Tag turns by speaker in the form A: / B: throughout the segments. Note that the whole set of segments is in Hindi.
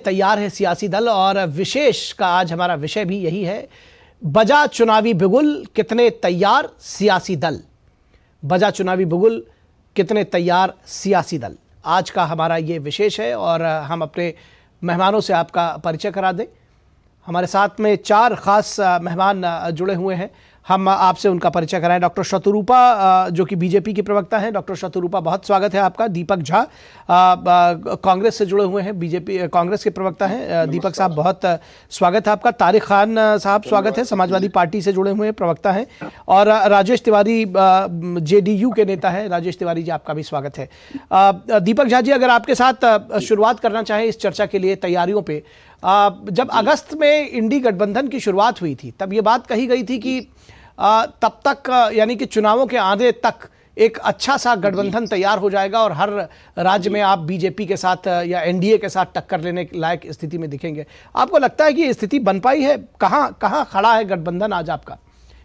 A: तैयार है सियासी दल और विशेष का आज हमारा विषय भी यही है। बजा चुनावी बिगुल, कितने तैयार सियासी दल। बजा चुनावी बिगुल, कितने तैयार सियासी दल, आज का हमारा ये विशेष है। और हम अपने मेहमानों से आपका परिचय करा दें। हमारे साथ में 4 खास मेहमान जुड़े हुए हैं, हम आपसे उनका परिचय कराएं। डॉक्टर शतरूपा जो कि बीजेपी की प्रवक्ता हैं। डॉक्टर शतरूपा, बहुत स्वागत है आपका। दीपक झा कांग्रेस से जुड़े हुए हैं, बीजेपी कांग्रेस के प्रवक्ता हैं। दीपक साहब, बहुत स्वागत है आपका। तारिक खान साहब, स्वागत है, समाजवादी पार्टी से जुड़े हुए हैं, प्रवक्ता हैं। और राजेश तिवारी जेडीयू के नेता हैं। राजेश तिवारी जी, आपका भी स्वागत है। दीपक झा जी, अगर आपके साथ शुरुआत करना चाहें इस चर्चा के लिए, तैयारियों पे। जब अगस्त में इंडी गठबंधन की शुरुआत हुई थी, तब ये बात कही गई थी कि तब तक, यानी कि चुनावों के आने तक एक अच्छा सा गठबंधन तैयार हो जाएगा और हर राज्य में आप बीजेपी के साथ या एनडीए के साथ टक्कर लेने लायक स्थिति में दिखेंगे। आपको लगता है कि ये स्थिति बन पाई है? कहाँ खड़ा है गठबंधन आज आपका?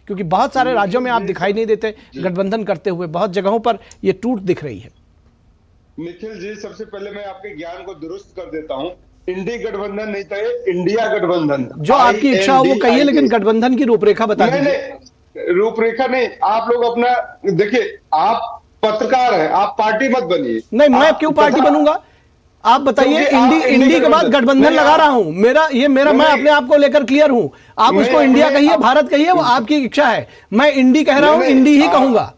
A: क्योंकि बहुत सारे राज्यों में आप दिखाई नहीं देते गठबंधन करते हुए, बहुत जगहों पर ये टूट दिख रही है।
B: निखिल जी, सबसे पहले मैं आपके ज्ञान को दुरुस्त कर देता हूँ। इंडी गठबंधन नहीं था, इंडिया गठबंधन।
A: जो आपकी इच्छा हो वो कहिए, लेकिन गठबंधन की रूपरेखा बता दीजिए।
B: रूपरेखा नहीं, आप लोग अपना देखिए, आप पत्रकार हैं, आप पार्टी मत बनिए।
A: नहीं, मैं क्यों पार्टी बनूंगा? आप बताइए। इंडी के बाद गठबंधन लगा रहा हूं, मैं अपने आप को लेकर क्लियर हूं। आप उसको इंडिया कहिए, भारत कहिए, वो आपकी इच्छा है। मैं इंडी कह रहा हूं, इंडी ही कहूंगा।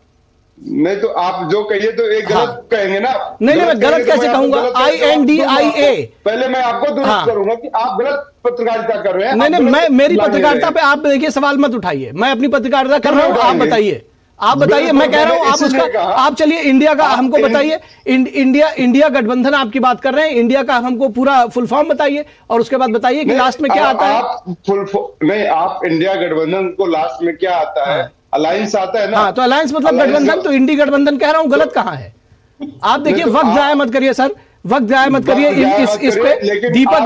B: नहीं तो आप जो कहिए तो एक गलत कहेंगे ना।
A: नहीं, मैं गलत कैसे कहूंगा? INDIA।
B: पहले मैं आपको दुरुस्त करूंगा कि आप गलत पत्रकारिता कर रहे हैं।
A: नहीं, मैं मेरी पत्रकारिता पे आप देखिए सवाल मत उठाइए। मैं अपनी पत्रकारिता कर रहा हूं, आप बताइए। मैं कह रहा हूं आप चलिए इंडिया का हमको बताइए। इंडिया गठबंधन आपकी बात कर रहे हैं, इंडिया का हमको पूरा फुल फॉर्म बताइए और उसके बाद बताइए कि लास्ट में क्या आता है।
B: आप इंडिया गठबंधन को लास्ट में क्या आता है? अलायंस आता है ना।
A: हाँ, तो अलायंस मतलब गठबंधन, तो इंडी गठबंधन कह रहा हूं, गलत कहां है? आप देखिए, वक्त जाया मत करिए सर, वक्त जाया मत करिए इस पे। दीपक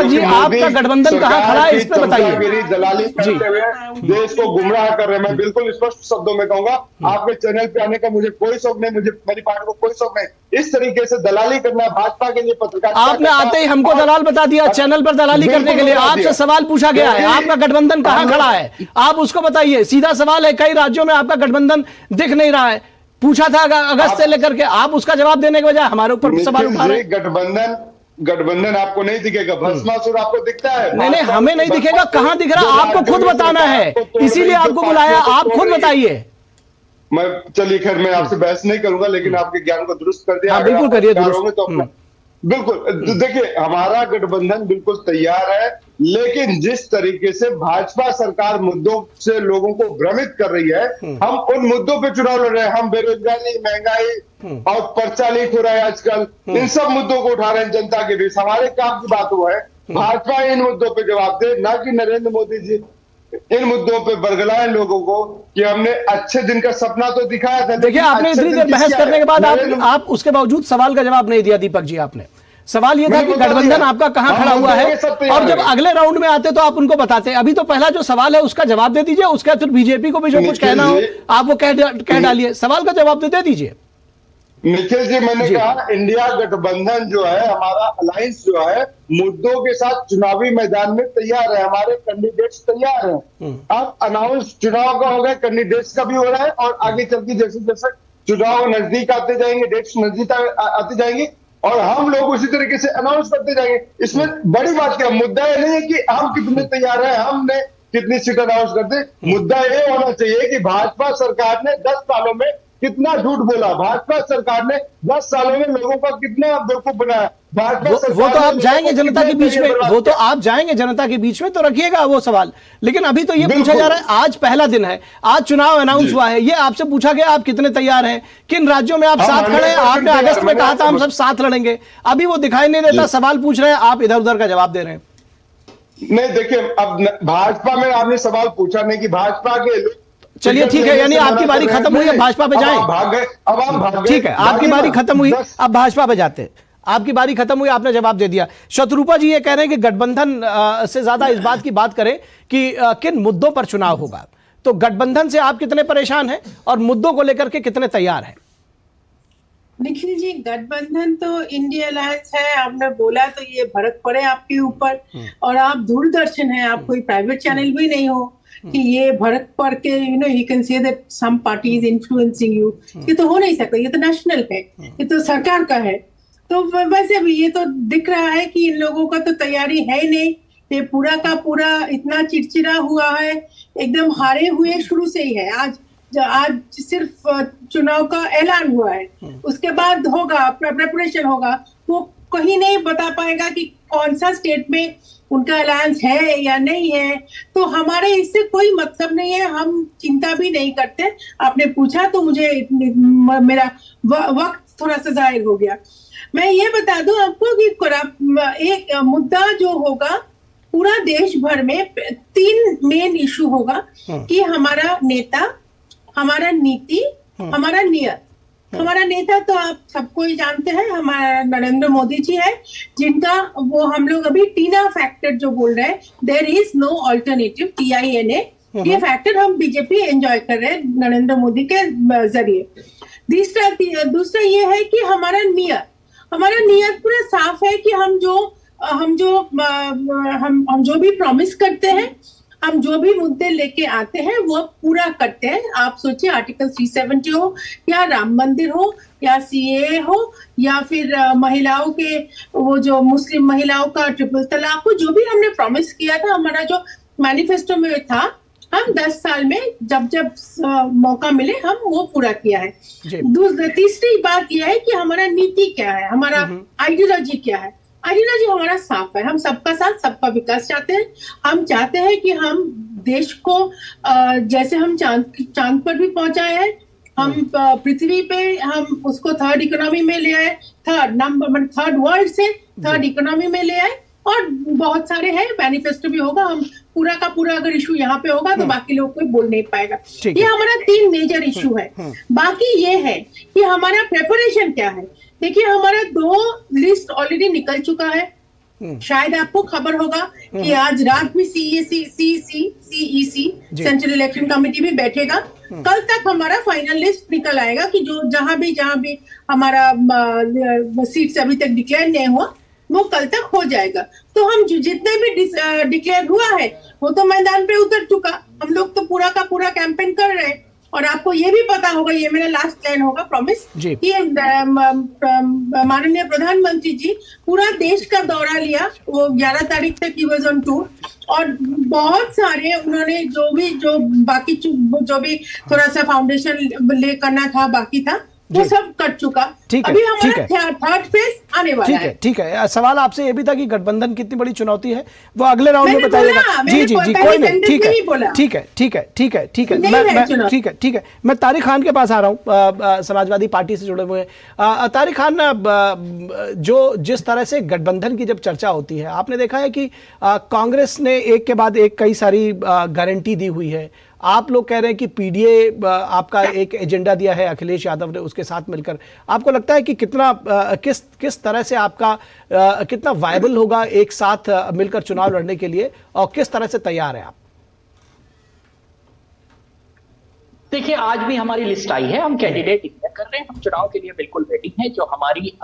A: जी, आपका गठबंधन कहां खड़ा है, इस पे बताइए।
B: दलाली करते हुए देश को गुमराह कर रहे हैं। मैं बिल्कुल स्पष्ट शब्दों में कहूंगा, आपके चैनल पे आने का मुझे कोई शौक नहीं, मुझे मेरी पार्टी को कोई शौक नहीं। इस तरीके से दलाली करना भाजपा के लिए पत्रकार,
A: आपने आते ही हमको दलाल बता दिया चैनल पर दलाली करने के लिए। आपसे सवाल पूछा गया है, आपका गठबंधन कहां खड़ा है, आप उसको बताइए। सीधा सवाल है, कई राज्यों में आपका गठबंधन दिख नहीं रहा है। पूछा था अगस्त से लेकर के, आप उसका जवाब देने के बजाय हमारे ऊपर सवाल उठा रहे हैं।
B: गठबंधन आपको नहीं दिखेगा, भस्मासुर आपको दिखता है।
A: नहीं, हमें नहीं दिखेगा। कहां दिख रहा? आपको खुद बताना है, इसीलिए आपको बुलाया। आप खुद बताइए।
B: मैं चलिए, खैर मैं आपसे बहस नहीं करूंगा, लेकिन आपके ज्ञान को दुरुस्त कर दिया।
A: बिल्कुल करिए दुरुस्त।
B: बिल्कुल देखिए, हमारा गठबंधन बिल्कुल तैयार है, लेकिन जिस तरीके से भाजपा सरकार मुद्दों से लोगों को भ्रमित कर रही है, हम उन मुद्दों पे चुनाव लड़ रहे हैं। हम बेरोजगारी, महंगाई और पर्चा लीक हो रहा है आजकल, इन सब मुद्दों को उठा रहे हैं जनता के बीच। हमारे काम की बात हुआ है, भाजपा इन मुद्दों पे जवाब दे, ना कि नरेंद्र मोदी जी इन मुद्दों पे बरगलाए लोगों को कि हमने अच्छे दिन का सपना तो दिखाया था।
A: देखिए, आपने इतनी देर बहस करने के बाद आप उसके बावजूद सवाल का जवाब नहीं दिया। दीपक जी, आपने सवाल ये था कि गठबंधन आपका कहां खड़ा हुआ है, और जब अगले राउंड में आते तो आप उनको बताते। अभी तो पहला जो सवाल है उसका जवाब दे दीजिए, उसके बाद फिर बीजेपी को भी जो कुछ कहना हो आप वो कह डालिए। सवाल का जवाब दे दीजिए।
B: निखिल जी, मैंने कहा इंडिया गठबंधन जो है, हमारा अलायंस जो है, मुद्दों के साथ चुनावी मैदान में तैयार है। हमारे कैंडिडेट्स तैयार हैं। अब अनाउंस चुनाव का हो गया, कैंडिडेट्स का भी हो रहा है, और आगे चल के जैसे जैसे चुनाव नजदीक आते जाएंगे, डेट्स नजदीक आती जाएंगी, और हम लोग उसी तरीके से अनाउंस करते जाएंगे। इसमें बड़ी बात क्या, मुद्दा ये नहीं है कि हम कितने तैयार हैं, हमने कितनी सीट अनाउंस करते। मुद्दा ये होना चाहिए कि भाजपा सरकार ने 10 सालों में कितना झूठ बोला, भाजपा सरकार ने 10 सालों में लोगों का कितना बेवकूफ बनाया।
A: वो तो आप जाएंगे जनता के बीच में, वो तो आप जाएंगे जनता के बीच में, तो रखिएगा वो सवाल। लेकिन अभी तो ये पूछा जा रहा है, आज पहला दिन है, आज चुनाव अनाउंस हुआ है, ये आपसे पूछा गया आप कितने तैयार हैं, किन राज्यों में आप साथ खड़े हैं। आपने अगस्त में कहा था हम सब साथ लड़ेंगे, अभी वो दिखाई नहीं देता। सवाल पूछ रहे हैं, आप इधर उधर का जवाब दे रहे हैं।
B: नहीं देखिए, अब भाजपा में आपने सवाल पूछा नहीं कि भाजपा के,
A: चलिए ठीक है, यानी आपकी बारी खत्म हुई है, भाजपा पे जाएं।
B: अब आप
A: ठीक है, आपकी बारी खत्म हुई, अब भाजपा पे जाते हैं। आपकी बारी खत्म हुई, आपने जवाब दे दिया। शतरूपा जी ये कह रहे हैं कि गठबंधन से ज्यादा इस बात की बात करें कि किन मुद्दों पर चुनाव होगा। तो गठबंधन से आप कितने परेशान हैं और मुद्दों को लेकर के कितने तैयार हैं?
C: निखिल जी, गठबंधन तो इंडिया अलायंस है, आपने बोला तो ये भड़क पड़े आपके ऊपर। और आप दूरदर्शन है, आप कोई प्राइवेट चैनल भी नहीं हो कि ये भड़क पड़ के you can say that some party is influencing you. ये तो हो नहीं सकता, ये तो नेशनल है, ये तो सरकार का है। तो वैसे भी ये तो दिख रहा है कि इन लोगों का तो तैयारी है ही नहीं। ये पूरा का पूरा इतना चिड़चिड़ा हुआ है, एकदम हारे हुए शुरू से ही है। आज सिर्फ चुनाव का ऐलान हुआ है, उसके बाद होगा प्रिपरेशन होगा। वो कहीं नहीं बता पाएगा कि कौन सा स्टेट में उनका अलायंस है या नहीं है। तो हमारे इससे कोई मतलब नहीं है, हम चिंता भी नहीं करते। आपने पूछा तो मुझे मेरा वक्त थोड़ा सा जाहिर हो गया। मैं ये बता दूं आपको कि एक मुद्दा जो होगा पूरा देश भर में, 3 मेन इशू होगा कि हमारा नेता, हमारा नीति, हमारा नियत। हमारा नेता तो आप सबको ही जानते हैं, हमारा नरेंद्र मोदी जी है, जिनका वो हम लोग अभी टीना फैक्टर जो बोल रहे हैं, there is no alternative, TINA, ये फैक्टर हम बीजेपी एंजॉय कर रहे हैं नरेंद्र मोदी के जरिए। दूसरा ये है कि हमारा नियत पूरा साफ है कि हम जो भी प्रॉमिस करते हैं, हम जो भी मुद्दे लेके आते हैं वो पूरा करते हैं। आप सोचिए, आर्टिकल 370 हो या राम मंदिर हो या CAA हो या फिर महिलाओं के वो जो मुस्लिम महिलाओं का ट्रिपल तलाक हो, जो भी हमने प्रॉमिस किया था, हमारा जो मैनिफेस्टो में था, हम 10 साल में जब मौका मिले हम वो पूरा किया है। तीसरी बात यह है कि हमारा नीति क्या है, हमारा आइडियोलॉजी क्या है। आइडियोलॉजी हमारा साफ है, हम सबका साथ सबका विकास चाहते हैं। हम चाहते हैं कि हम देश को जैसे हम चांद पर भी पहुंचाए हैं, हम पृथ्वी पे हम उसको 3rd इकोनॉमी में ले आए, 3rd वर्ल्ड से 3rd इकोनॉमी में ले आए। और बहुत सारे हैं, मैनिफेस्टो भी होगा। हम पूरा का पूरा अगर इशू यहाँ पे होगा तो बाकी लोग कोई बोल नहीं पाएगा। ये हमारा 3 मेजर इशू है। बाकी ये है कि हमारा प्रेपरेशन क्या है। देखिए, हमारा 2 लिस्ट ऑलरेडी निकल चुका है। शायद आपको खबर होगा कि आज रात में CEC सेंट्रल इलेक्शन कमेटी भी बैठेगा। कल तक हमारा फाइनल लिस्ट निकल आएगा कि जो जहां भी हमारा सीट्स अभी तक डिक्लेयर नहीं हुआ, वो कल तक हो जाएगा। तो हम जितने भी डिक्लेयर हुआ है वो तो मैदान पे उतर चुका। हम लोग तो पूरा का पूरा कैंपेन कर रहे हैं। और आपको ये भी पता होगा, ये मेरा लास्ट लाइन होगा प्रॉमिस, कि माननीय प्रधानमंत्री जी पूरा देश का दौरा लिया। वो 11 तारीख तक ही वाज ऑन टूर। और बहुत सारे उन्होंने जो बाकी जो भी थोड़ा सा फाउंडेशन ले करना था, बाकी था, वो सब कट चुका। अभी हमारा 3rd फेज आने वाला है।
A: ठीक है। सवाल आपसे ये भी था कि गठबंधन कितनी बड़ी चुनौती है, वो अगले राउंड में बताइएगा। जी, कोई नहीं, ठीक है। मैं तारिक खान के पास आ रहा हूँ, समाजवादी पार्टी से जुड़े हुए हैं। तारिक खान, जिस तरह से गठबंधन की जब चर्चा होती है, आपने देखा है कि कांग्रेस ने एक के बाद एक कई सारी गारंटी दी हुई है। आप लोग कह रहे हैं कि PDA आपका एक एजेंडा दिया है अखिलेश यादव ने, उसके साथ मिलकर। आपको लगता है कि किस तरह से आपका कितना वायबल होगा एक साथ मिलकर चुनाव लड़ने के लिए, और किस तरह से तैयार है आप?
D: देखिए, आज भी हमारी लिस्ट आई है, हम कैंडिडेट डिक्लेयर कर रहे हैं, हम चुनाव के लिए बिल्कुल रेडी हैं। जो हमारी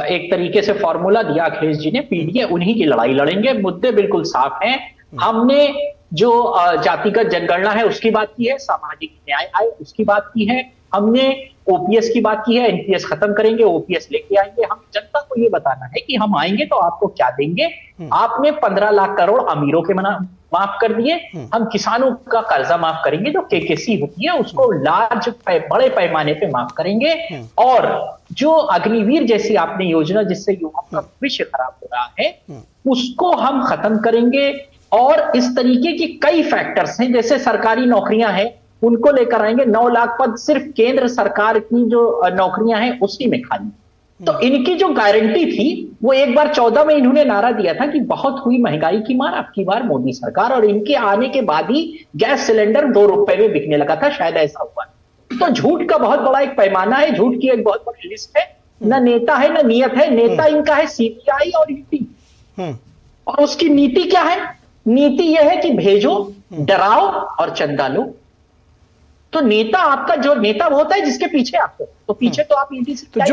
D: एक तरीके से फॉर्मूला दिया अखिलेश जी ने, PDA उन्हीं की लड़ाई लड़ेंगे। मुद्दे बिल्कुल साफ हैं। हमने जो जातिगत जनगणना है उसकी बात की है, सामाजिक न्याय आय उसकी बात की है, हमने OPS की बात की है, NPS खत्म करेंगे, OPS लेके आएंगे। हम जनता को ये बताना है कि हम आएंगे तो आपको क्या देंगे। आपने 15 लाख करोड़ अमीरों के माफ कर दिए, हम किसानों का कर्जा माफ करेंगे, जो KKC होती है उसको बड़े पैमाने पे माफ करेंगे। और जो अग्निवीर जैसी आपने योजना जिससे युवाओं का भविष्य खराब हो रहा है, उसको हम खत्म करेंगे। और इस तरीके की कई फैक्टर्स हैं, जैसे सरकारी नौकरियां हैं, उनको लेकर आएंगे। 9 लाख पद सिर्फ केंद्र सरकार की जो नौकरियां हैं उसी में खाली। तो इनकी जो गारंटी थी, वो एक बार 14 में इन्होंने नारा दिया था कि बहुत हुई महंगाई की मार, अब की बार मोदी सरकार। और इनके आने के बाद ही गैस सिलेंडर 2 रुपए में बिकने लगा था, शायद ऐसा हुआ। तो झूठ का बहुत बड़ा एक पैमाना है, झूठ की एक बहुत बड़ी लिस्ट है। न नेता है न नियत है। नेता इनका है CBI और ED। और उसकी नीति क्या है? नीति यह है कि भेजो, डराओ और चंदा लो। तो नेता, आपका जो नेता वो होता है जिसके पीछे आपको, तो पीछे तो आप ईडी
A: तो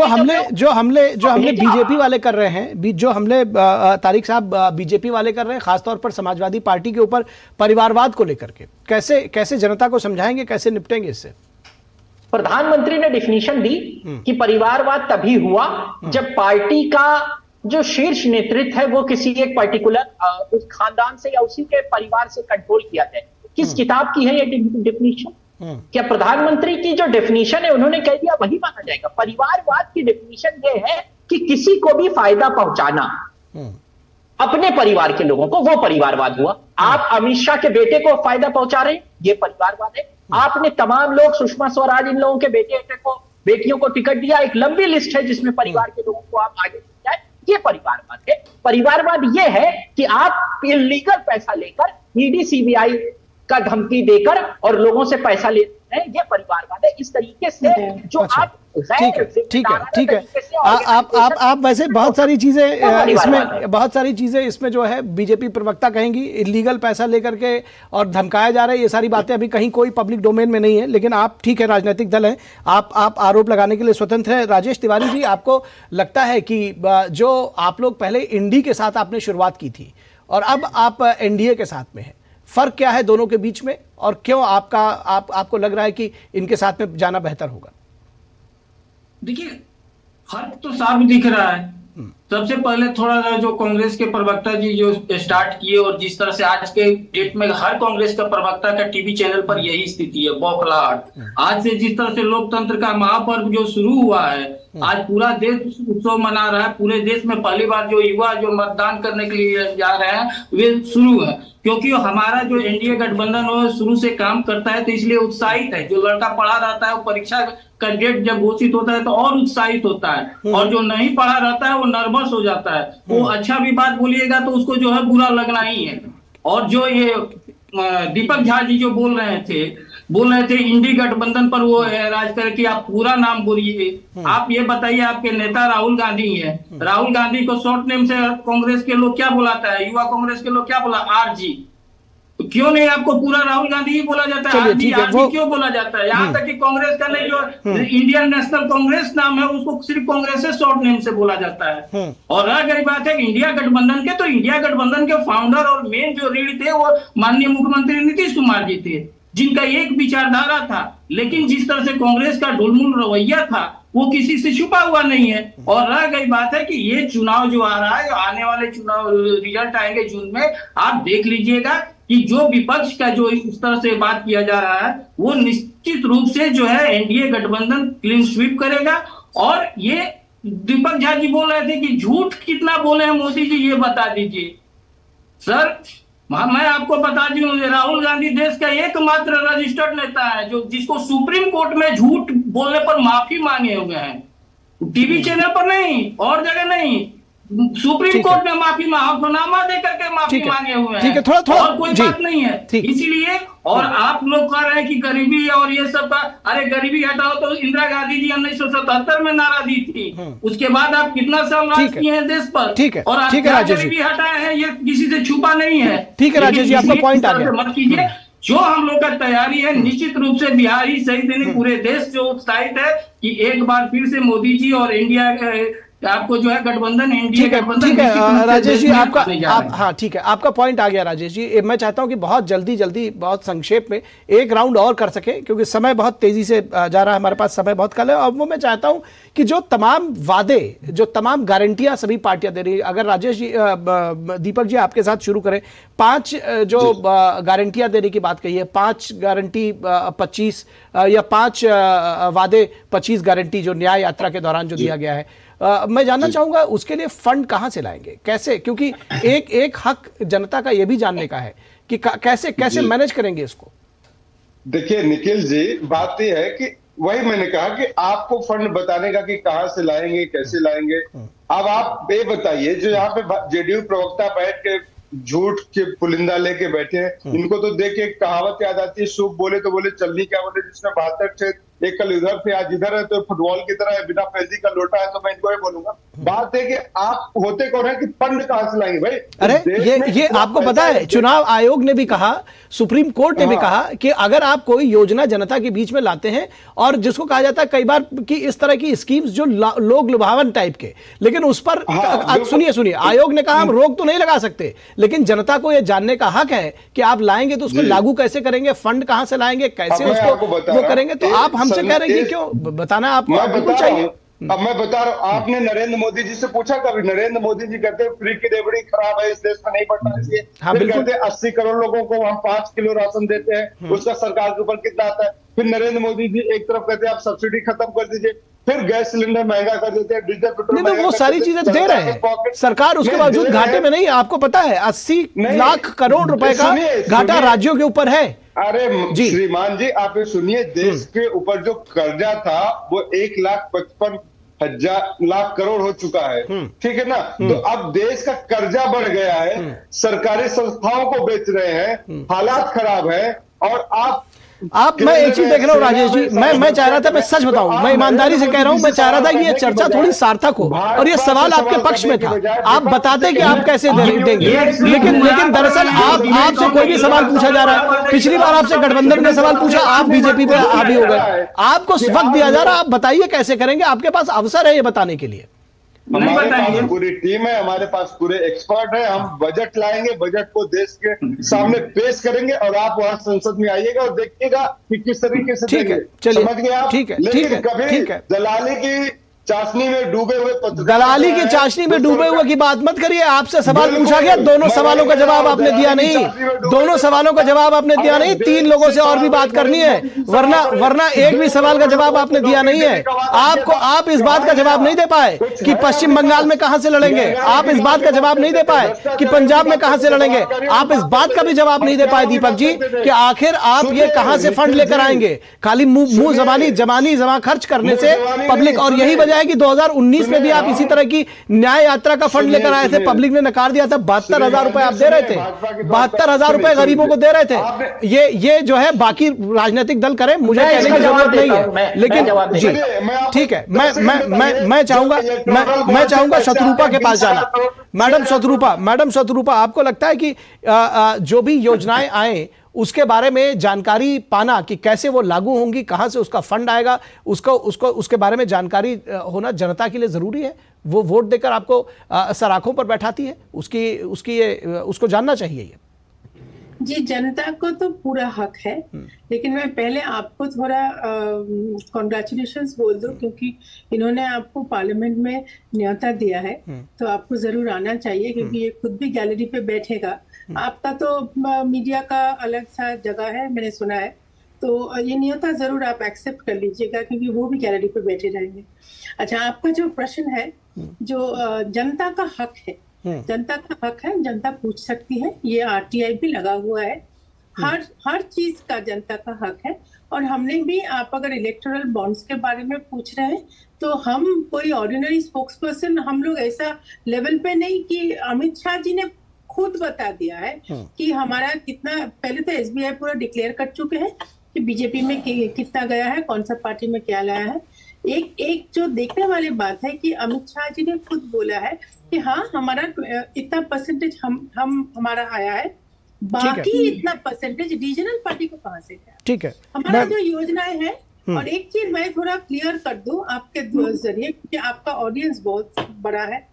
A: जो हमले बीजेपी वाले कर रहे हैं, जो हमले तारिक साहब बीजेपी वाले कर रहे हैं, खासतौर पर समाजवादी पार्टी के ऊपर परिवारवाद को लेकर के, कैसे जनता को समझाएंगे, कैसे निपटेंगे इससे?
D: प्रधानमंत्री ने डिफिनीशन दी कि परिवारवाद तभी हुआ जब पार्टी का जो शीर्ष नेतृत्व है वो किसी एक पर्टिकुलर उस खानदान से या उसी के परिवार से कंट्रोल किया जाए। किस किताब की है ये डेफिनेशन? क्या प्रधानमंत्री की जो डेफिनेशन है उन्होंने कह दिया वही माना जाएगा? परिवारवाद की डेफिनेशन ये है कि किसी को भी फायदा पहुंचाना अपने परिवार के लोगों को, वो परिवारवाद हुआ। आप अमित शाह के बेटे को फायदा पहुंचा रहे हैं, ये परिवारवाद है। आपने तमाम लोग, सुषमा स्वराज, इन लोगों के बेटियों को टिकट दिया, एक लंबी लिस्ट है जिसमें परिवार के लोगों को आप आगे जाए, ये परिवारवाद है। परिवारवाद ये है कि आप इल्लीगल पैसा लेकर ईडी सीबीआई का धमकी देकर और लोगों से पैसा लेते हैं, ये परिवारवाद है। इस तरीके से जो आप
A: ठीक है आप वैसे बहुत सारी चीजें इसमें जो है बीजेपी प्रवक्ता कहेंगी इलीगल पैसा लेकर के और धमकाया जा रहा है, ये सारी बातें अभी कहीं कोई पब्लिक डोमेन में नहीं है। लेकिन आप ठीक है, राजनीतिक दल है, आप आरोप लगाने के लिए स्वतंत्र है। राजेश तिवारी जी, आपको लगता है कि जो आप लोग पहले इंडी के साथ आपने शुरुआत की थी और अब आप एनडीए के साथ में है, फर्क क्या है दोनों के बीच में और क्यों आपको लग रहा है कि इनके साथ में जाना बेहतर होगा?
E: देखिए, फर्क तो साफ दिख रहा है। सबसे पहले थोड़ा सा जो कांग्रेस के प्रवक्ता जी जो स्टार्ट किए और जिस तरह से आज के डेट में हर कांग्रेस का प्रवक्ता का टीवी चैनल पर यही स्थिति है, बौखलाहट। आज से जिस तरह से लोकतंत्र का महापर्व जो शुरू हुआ है, आज पूरा देश उत्सव मना रहा है। पूरे देश में पहली बार जो युवा जो मतदान करने के लिए जा रहे हैं वे शुरू है, क्योंकि हमारा जो एनडीए गठबंधन वो शुरू से काम करता है, तो इसलिए उत्साहित है। जो लड़का पढ़ा रहता है वो परीक्षा का डेट जब घोषित होता है तो और उत्साहित होता है, और जो नहीं पढ़ा रहता है वो नर्वस हो जाता है। वो अच्छा भी बात बोलिएगा तो उसको जो है बुरा लगना ही है। और जो ये दीपक झा जी जो बोल रहे थे इंडी गठबंधन पर वो राज करके, आप पूरा नाम बोलिए। आप ये बताइए, आपके नेता राहुल गांधी है, राहुल गांधी को शॉर्ट नेम से कांग्रेस के लोग क्या बुलाता है, युवा कांग्रेस के लोग क्या बोला, आरजी। तो क्यों नहीं आपको पूरा राहुल गांधी ही बोला जाता है? आरजी क्यों बोला जाता है? यहाँ तक कि कांग्रेस का नहीं, जो इंडियन नेशनल कांग्रेस नाम है उसको सिर्फ कांग्रेस से शॉर्ट नेम से बोला जाता है। और रह गई बात है इंडिया गठबंधन के, तो इंडिया गठबंधन के फाउंडर और मेन जो रीढ़ थे वो माननीय मुख्यमंत्री नीतीश कुमार जी थे, जिनका एक विचारधारा था। लेकिन जिस तरह से कांग्रेस का ढुलमुल रवैया था वो किसी से छुपा हुआ नहीं है। और रह गई बात है कि ये चुनाव जो आ रहा है, आने वाले चुनाव रिजल्ट आएंगे जून में, आप देख लीजिएगा कि जो विपक्ष का जो इस तरह से बात किया जा रहा है वो निश्चित रूप से जो है एनडीए गठबंधन क्लीन स्वीप करेगा। और ये दीपक झा जी बोल रहे थे कि झूठ कितना बोले हैं मोदी जी, ये बता दीजिए सर। मैं आपको बता दूं, राहुल गांधी देश का एकमात्र रजिस्टर्ड नेता है जो जिसको सुप्रीम कोर्ट में झूठ बोलने पर माफी मांगे हुए हैं। टीवी चैनल पर नहीं, और जगह नहीं, सुप्रीम कोर्ट में माफीनामा दे करके माफी मांगे हुए हैं। थोड़ा और कोई बात नहीं है। इसीलिए और आप लोग कह रहे हैं कि गरीबी और ये सब का, अरे गरीबी हटाओ तो इंदिरा गांधी जी 1977 में नारा दी थी, उसके बाद आप कितना साल राज किए हैं देश पर, और आप गरीबी हटाए हैं, ये किसी से छुपा नहीं है।
A: ठीक है राजेश जी, आपका पॉइंट आ गया।
E: मत कीजिए। जो हम लोग का तैयारी है निश्चित रूप से बिहार ही सही देने, पूरे देश जो उत्साहित है कि एक बार फिर से मोदी जी और इंडिया आपको जो है गठबंधन,
A: ठीक है राजेश जी, हाँ ठीक है, आपका पॉइंट आ गया राजेश जी। मैं चाहता हूं कि बहुत जल्दी बहुत संक्षेप में एक राउंड और कर सके, क्योंकि समय बहुत तेजी से जा रहा है, हमारे पास समय बहुत कम है। और वो मैं चाहता हूं कि जो तमाम वादे, जो तमाम गारंटियां सभी पार्टियां दे रही है, अगर राजेश जी, दीपक जी आपके साथ शुरू करें, 5 जो गारंटियां देने की बात कही है, 5 गारंटी 25 या 5 वादे 25 गारंटी जो न्याय यात्रा के दौरान जो दिया गया है, मैं जानना चाहूंगा उसके लिए फंड कहां से लाएंगे, कैसे? क्योंकि एक हक जनता का यह भी जानने का है कि कैसे मैनेज करेंगे इसको।
B: देखिए निखिल जी, बात यह है कि वही मैंने कहा कि आपको फंड बताने का कि कहां से लाएंगे, कैसे लाएंगे। अब आप ये बताइए, जो यहाँ पे जेडीयू प्रवक्ता बैठ के झूठ के पुलिंदा लेके बैठे हैं, इनको तो देख के एक कहावत याद आती है, सूप बोले तो बोले चलनी क्या बोले, जिसमें 72 एक कल इधर थे आज इधर है, तो फुटबॉल की तरह है, बिना फैजी का लोटा है, तो मैं इनको ये बोलूंगा। बात है कि आप होते कौन है कि फंड कहां से लाएंगे भाई?
A: अरे ये आपको पता है, चुनाव आयोग ने भी कहा, सुप्रीम कोर्ट ने भी कहा कि अगर आप कोई योजना जनता के बीच में लाते हैं, और जिसको कहा जाता है कई बार कि इस तरह की स्कीम्स जो लोग लुभावन टाइप के, लेकिन उस पर सुनिए आयोग ने कहा हम रोक तो नहीं लगा सकते, लेकिन जनता को यह जानने का हक है कि आप लाएंगे तो उसको लागू कैसे करेंगे, फंड कहां से लाएंगे, कैसे उसको वो करेंगे। तो आप हमसे कह रहे हैं कि क्यों बताना आपको चाहिए।
B: अब मैं बता रहा हूँ, आपने नरेंद्र मोदी जी से पूछा कभी? नरेंद्र मोदी जी कहते हैं फ्री की डिलीवरी खराब है, इस देश में नहीं बढ़ना चाहिए। फिर कहते हैं 80 करोड़ लोगों को हम 5 किलो राशन देते हैं, उसका सरकार के ऊपर कितना आता है। फिर नरेंद्र मोदी जी एक तरफ कहते हैं आप सब्सिडी खत्म कर दीजिए, फिर गैस सिलेंडर महंगा कर देते हैं, डीजल पेट्रोल
A: नहीं, तो वो सारी चीजें दे रहे हैं सरकार, उसके बावजूद घाटे में नहीं है। आपको पता है 80 लाख करोड़ रुपए का घाटा राज्यों के ऊपर है।
B: अरे श्रीमान जी, आप ये सुनिए, देश के ऊपर जो कर्जा था वो 1,55,000 करोड़ हो चुका है, ठीक है ना। तो अब देश का कर्जा बढ़ गया है, सरकारी संस्थाओं को बेच रहे हैं, हालात खराब है। और
A: मैं एक चीज देख रहा हूँ राजेश जी, मैं चाह रहा था, मैं सच बताऊं, मैं ईमानदारी से कह रहा हूं, मैं चाह रहा था कि ये चर्चा थोड़ी सार्थक हो और ये सवाल आपके पक्ष में था, आप बताते कि आप कैसे देंगे, लेकिन दरअसल आपसे कोई भी सवाल पूछा जा रहा है। पिछली बार आपसे गठबंधन ने सवाल पूछा, आप बीजेपी पे हावी हो गए, आपको वक्त दिया जा रहा है, आप बताइए कैसे करेंगे, आपके पास अवसर है ये बताने के लिए।
B: हमारे पास पूरी टीम है, हमारे पास पूरे एक्सपर्ट है, हम बजट लाएंगे, बजट को देश के सामने पेश करेंगे और आप वहां संसद में आइएगा और देखिएगा कि किस तरीके से देंगे। समझ गए आप?
A: ठीक है,
B: लेकिन कभी दलाली की चाशनी में डूबे हुए
A: दलाली की चाशनी में डूबे हुए की बात मत करिए। आपसे सवाल पूछा गया, दोनों सवालों का जवाब आपने दिया नहीं, दोनों सवालों का जवाब आपने दिया नहीं। 3 लोगों से और भी बात करनी है, वरना एक भी सवाल का जवाब आपने दिया नहीं है। आप इस बात का जवाब नहीं दे पाए कि पश्चिम बंगाल में कहां से लड़ेंगे, आप इस बात का जवाब नहीं दे पाए कि पंजाब में कहां से लड़ेंगे, आप इस बात का भी जवाब नहीं दे पाए दीपक जी कि आखिर आप ये कहां से फंड लेकर आएंगे। खाली मुंह जमा खर्च करने से पब्लिक, और यही वजह है कि 2019 में भी आप इसी तरह की न्याय यात्रा का फंड लेकर आए थे, पब्लिक ने नकार दिया था। 72,000 रुपए आप दे रहे थे, 72,000 रुपए गरीबों को दे रहे थे। ये जो है बाकी राजनीतिक दल करें, मुझे कहने की जरूरत नहीं है, लेकिन जी ठीक है, मैं चाहूंगा शत्रुपा के पास जाना। मैडम शत्रुपा, आपको लगता है कि जो भी योजनाएं आए उसके बारे में जानकारी पाना कि कैसे वो लागू होंगी, कहां से उसका फंड आएगा, उसके बारे में जानकारी होना जनता के लिए जरूरी है? वो वोट देकर आपको सराखों पर बैठाती है, उसको जानना चाहिए ये।
C: जी, जनता को तो पूरा हक है, लेकिन मैं पहले आपको थोड़ा कॉन्ग्रेचुलेशंस बोल दूं, क्योंकि इन्होंने आपको पार्लियामेंट में न्योता दिया है, तो आपको जरूर आना चाहिए, क्योंकि ये खुद भी गैलरी पे बैठेगा। आपका तो मीडिया का अलग सा जगह है, मैंने सुना है, तो ये न्योता जरूर आप एक्सेप्ट कर लीजिएगा, क्योंकि वो भी गैलरी पे बैठे रहेंगे। अच्छा, आपका जो प्रश्न है, जो जनता का हक है, जनता का हक है, जनता पूछ सकती है, ये आरटीआई भी लगा हुआ है, हर चीज का जनता का हक है। और हमने भी, आप अगर इलेक्टोरल बॉन्ड्स के बारे में पूछ रहे हैं, तो हम कोई ऑर्डिनरी स्पोक्स पर्सन, हम लोग ऐसा लेवल पे नहीं कि अमित शाह जी ने खुद बता दिया है कि हमारा कितना, पहले तो एसबीआई पूरा डिक्लेयर कर चुके हैं कि बीजेपी में कितना गया है, कौन सा पार्टी में क्या लाया है। एक जो देखने वाली बात है कि अमित शाह जी ने खुद बोला है कि हाँ, हमारा इतना परसेंटेज हमारा आया है, बाकी इतना परसेंटेज रीजनल पार्टी को कहां से गया।
A: ठीक है,
C: हमारा जो योजनाएं है। और एक चीज मैं थोड़ा क्लियर कर दूं आपके जरिए, क्योंकि आपका ऑडियंस बहुत बड़ा है,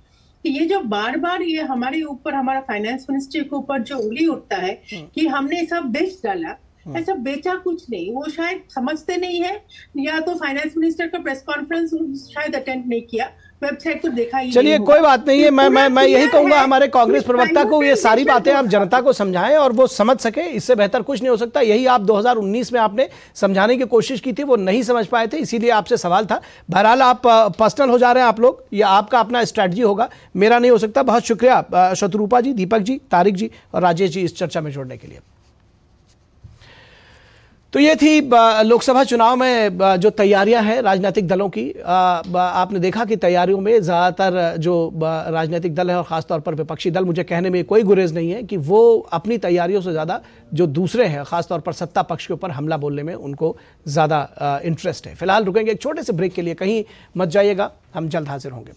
C: कि ये जो बार बार ये हमारे ऊपर, हमारा फाइनेंस मिनिस्ट्री के ऊपर जो उंगली उठता है कि हमने सब बेच डाला, ऐसा बेचा कुछ नहीं। वो शायद समझते नहीं है, या तो फाइनेंस मिनिस्टर का प्रेस कॉन्फ्रेंस शायद अटेंड नहीं किया, वेबसाइट तो देखा ही।
A: चलिए, कोई बात नहीं है, मैं यही कहूंगा हमारे कांग्रेस प्रवक्ता को, ये सारी बातें आप जनता को समझाएं और वो समझ सके, इससे बेहतर कुछ नहीं हो सकता। यही आप 2019 में आपने समझाने की कोशिश की थी, वो नहीं समझ पाए थे, इसीलिए आपसे सवाल था। बहरहाल आप पर्सनल हो जा रहे हैं आप लोग, ये आपका अपना स्ट्रैटेजी होगा, मेरा नहीं हो सकता। बहुत शुक्रिया शत्रुपा जी, दीपक जी, तारिक जी और राजेश जी इस चर्चा में जोड़ने के लिए। तो ये थी लोकसभा चुनाव में जो तैयारियां हैं राजनीतिक दलों की। आपने देखा कि तैयारियों में ज़्यादातर जो राजनीतिक दल है और ख़ासतौर पर विपक्षी दल, मुझे कहने में कोई गुरेज नहीं है कि वो अपनी तैयारियों से ज़्यादा जो दूसरे हैं ख़ासतौर पर सत्ता पक्ष के ऊपर हमला बोलने में उनको ज़्यादा इंटरेस्ट है। फिलहाल रुकेंगे एक छोटे से ब्रेक के लिए, कहीं मत जाइएगा, हम जल्द हाजिर होंगे।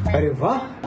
F: अरे वाह।